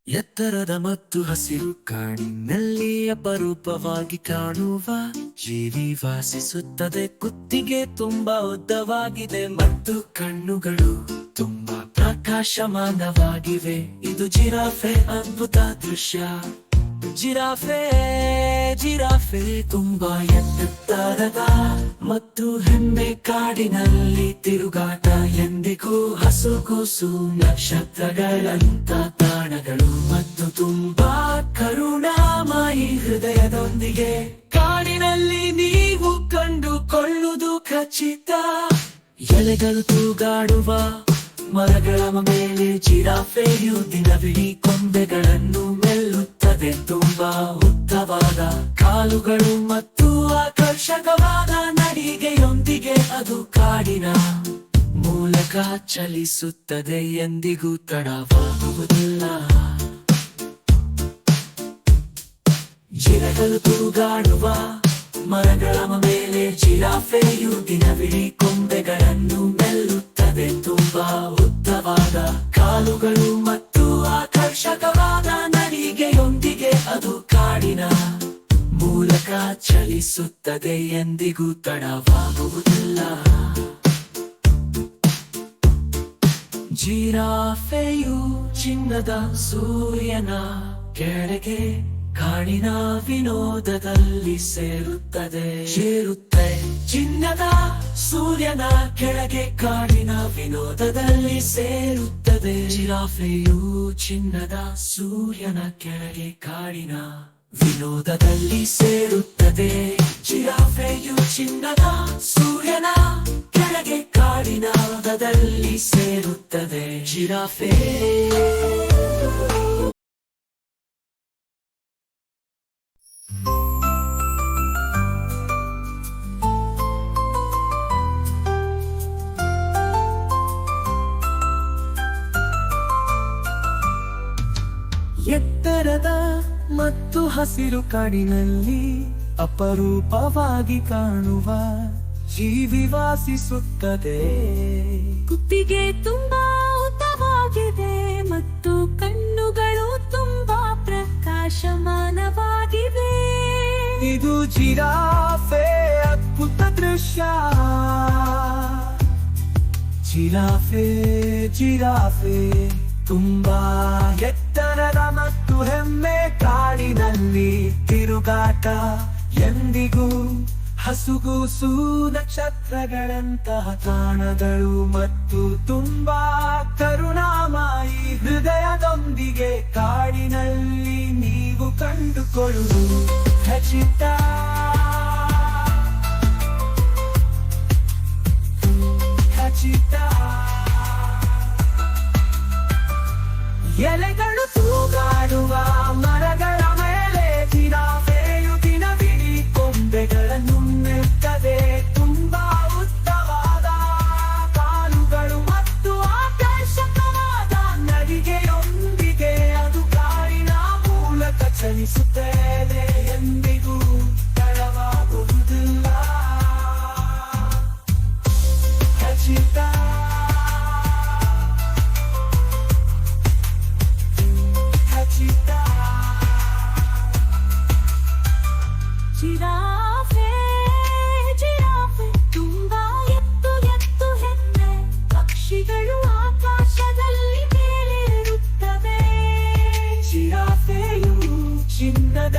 ಎತ್ತರದ ಮತ್ತು ಹಸಿರು ಕಾಡಿನಲ್ಲಿ ಅಪರೂಪವಾಗಿ ಕಾಣುವ ಜೀವಿ ವಾಸಿಸುತ್ತದೆ. ಕುತ್ತಿಗೆ ತುಂಬಾ ಉದ್ದವಾಗಿದೆ ಮತ್ತು ಕಣ್ಣುಗಳು ತುಂಬಾ ಪ್ರಕಾಶಮಾನವಾಗಿವೆ. ಇದು ಜಿರಾಫೆ, ಅದ್ಭುತ ದೃಶ್ಯ. ಜಿರಾಫೆ ಜಿರಾಫೆ ತುಂಬಾ ಎತ್ತರದ ಮತ್ತು ಹೆಮ್ಮೆ. ಕಾಡಿನಲ್ಲಿ ತಿರುಗಾಟ, ಎಂದಿಗೂ ಹಸುಗೂಸು, ನಕ್ಷತ್ರಗಳಂತ ತಾಣಗಳು ಮತ್ತು ತುಂಬಾ ಕರುಣಾಮಯಿ ಹೃದಯದೊಂದಿಗೆ. ಕಾಡಿನಲ್ಲಿ ನೀವು ಕಂಡುಕೊಳ್ಳುವುದು ಖಚಿತ. ಎಲೆಗಳು ತೂಗಾಡುವ ಮರಗಳ ಮೇಲೆ ಜಿರಾಫೆಯು ದಿನವಿಡೀ ಕೊಂಬೆಗಳನ್ನು ಮೆಲ್ಲುತ್ತದೆ. ತುಂಬಾ ಉದ್ದವಾದ ಕಾಲುಗಳು ಮತ್ತು ಆಕರ್ಷಕವಾದ ನಡಿಗೆಯೊಂದಿಗೆ ಅದು ಕಾಡಿನ ಮೂಲಕ ಚಲಿಸುತ್ತದೆ. ಎಂದಿಗೂ ತಡವಾಗುವುದಿಲ್ಲ. ಜಿರಗಳು ತೂಗಾಡುವ ಮರಗಳ ಮೇಲೆ ಜಿರಾಫೆಯು ದಿನವಿಡೀ ಕೊಂಬೆಗಳನ್ನು ಮೆಲ್ಲುತ್ತದೆ. ತುಂಬಾ ಉದ್ದವಾದ ಕಾಲುಗಳು ಮತ್ತು ಆಕರ್ಷಕವಾದ ನಡಿಗೆಯೊಂದಿಗೆ ಅದು ಕಾಡಿನ ಮೂಲಕ ಚಲಿಸುತ್ತದೆ. ಎಂದಿಗೂ ತಡವಾಗುವುದಿಲ್ಲ. ಜಿರಾಫೆಯು ಚಿನ್ನದ ಸೂರ್ಯನ ಕೆಳಗೆ ಕಾಡಿನ ವಿನೋದದಲ್ಲಿ ಸೇರುತ್ತದೆ. ಚಿನ್ನದ ಸೂರ್ಯನ ಕೆಳಗೆ ಕಾಡಿನ ವಿನೋದದಲ್ಲಿ ಸೇರುತ್ತದೆ. ಜಿರಾಫೆಯು ಚಿನ್ನದ ಸೂರ್ಯನ ಕೆಳಗೆ ಕಾಡಿನ ವಿನೋದದಲ್ಲಿ ಸೇರುತ್ತದೆ. ಜಿರಾಫೆಯು ಚಿನ್ನದ ಸೂರ್ಯನ ಕೆಳಗೆ ಕಾಡಿನ ವಿನೋದದಲ್ಲಿ ಸೇರುತ್ತದೆ. ಜಿರಾಫೆ ಎತ್ತರದ ಮತ್ತು ಹಸಿರು ಕಾಡಿನಲ್ಲಿ ಅಪರೂಪವಾಗಿ ಕಾಣುವ ಜೀವಿ ವಾಸಿಸುತ್ತದೆ. ಕುತ್ತಿಗೆ ತುಂಬಾ ಉದ್ದವಾಗಿದೆ ಮತ್ತು ಕಣ್ಣುಗಳು ತುಂಬಾ ಪ್ರಕಾಶಮಾನವಾಗಿವೆ. ಇದು ಜಿರಾಫೆ, ಅದ್ಭುತ ದೃಶ್ಯ. ಜಿರಾಫೆ ಜಿರಾಫೆ ತುಂಬಾ ಎತ್ತರದ ಮತ್ತು ಹೆಮ್ಮೆ. ಕಾಡಿನಲ್ಲಿ ತಿರುಗಾಟ, ಎಂದಿಗೂ ಹಸುಗೂಸು, ನಕ್ಷತ್ರಗಳಂತಹ ತಾಣಗಳು ಮತ್ತು ತುಂಬಾ ಕರುಣಾಮಯಿ ಹೃದಯದೊಂದಿಗೆ. ಕಾಡಿನಲ್ಲಿ ನೀವು ಕಂಡುಕೊಳ್ಳುವುದು ಖಚಿತ. ಎಲೆಗಳು ತೂಗಾಡುವ ಮರಗಳ ಮೇಲೆ ಜಿರಾಫೆಯು ದಿನವಿಡೀ ಕೊಂಬೆಗಳನ್ನು ಮೆಲ್ಲುತ್ತದೆ. ತುಂಬಾ ಉದ್ದವಾದ ಕಾಲುಗಳು ಮತ್ತು ಆಕರ್ಷಕವಾದ ನಡಿಗೆಯೊಂದಿಗೆ ಅದು ಕಾಡಿನ ಮೂಲಕ ಚಲಿಸುತ್ತದೆ. ಎಂದಿಗೂ ತಡವಾಗುವುದಿಲ್ಲ. ಖಚಿತ. ಜಿರಾಫೆ ಜಿರಾಫೆ ತುಂಬಾ ಎತ್ತು ಹೆಮ್ಮೆ. ಪಕ್ಷಿಗಳು ಆಕಾಶದಲ್ಲಿ ಮೇಲೇರುತ್ತವೆ. ಜಿರಾಫೆಯು ಚಿನ್ನದ